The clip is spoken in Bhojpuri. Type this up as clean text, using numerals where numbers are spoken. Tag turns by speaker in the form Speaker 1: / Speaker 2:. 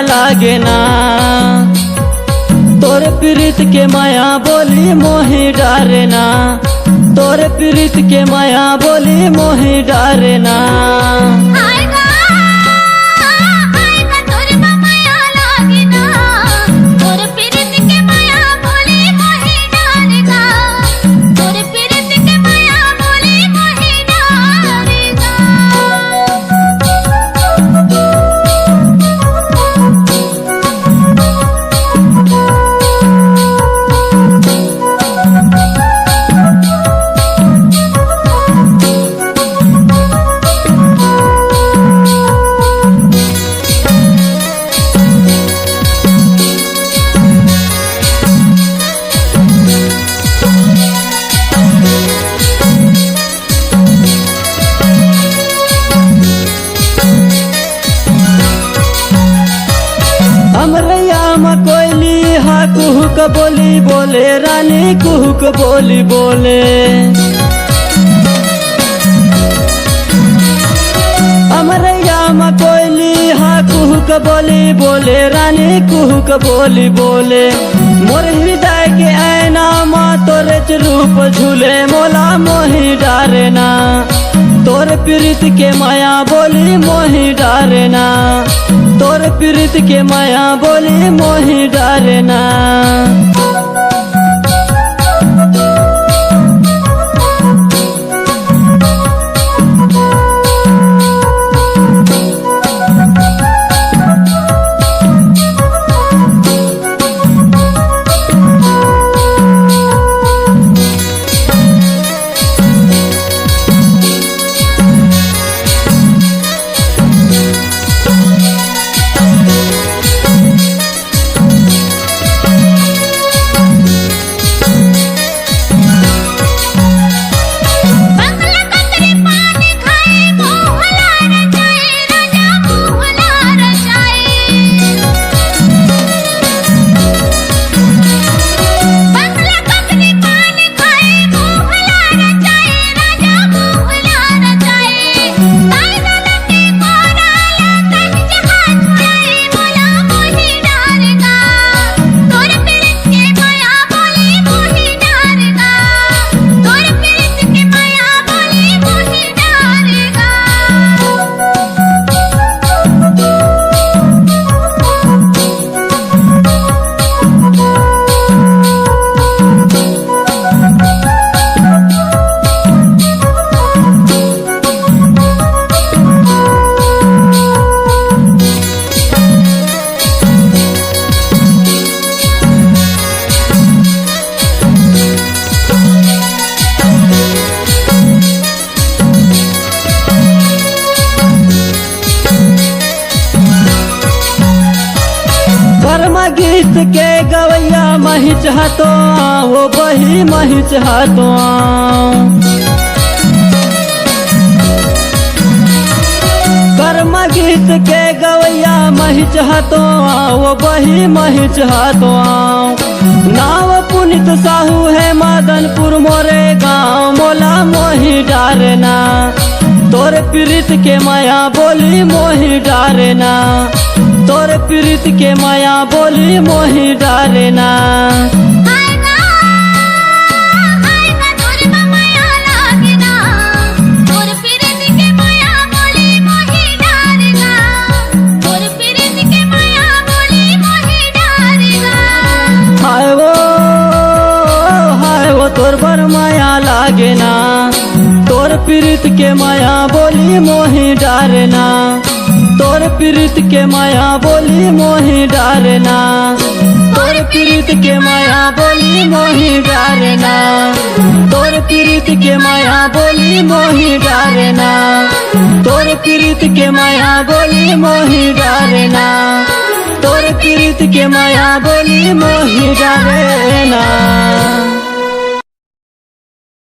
Speaker 1: लागे ना। तोर प्रीत के माया बोली मोहि डारे ना। तोर प्रीत के माया बोली मोहि डारे ना। कोयली हा कुहुक बोली बोले रानी कुहुक बोली बोले। अमरैया में कोयली हा कुहुक बोली बोले रानी कुहुक बोली बोले। मोर हृदय के ऐना माँ तोरे रूप झूले मोला मोहि डारे ना। तोर प्रीत के माया बोली मोहि डारे ना। तोर प्रीत के माया बोली मोहि डारे ना। गीत के गवैया मही चाहतो वो बही मही चाहतो। कर्म गीत के गवैया मही चाहतो वो बही मही चाहतो। नाव पुनित साहू है मदनपुर मोरे गाँव मोला मोहि डारे ना। तोर प्रीत के माया बोली मोहि डारे ना। तोर प्रीत के माया बोली मोहि डारे ना। हाय वो तोर बर माया लागे ना। तोर प्रीत के माया बोली मोहि डारे ना। तोर प्रीत के माया बोली मोहि डारे ना। तोर प्रीत के माया बोली मोहि डारे ना। तोर प्रीत के माया बोली मोहि डारे ना। तोर प्रीत के माया बोली मोहि डारे ना। तोर प्रीत के माया बोली मोहि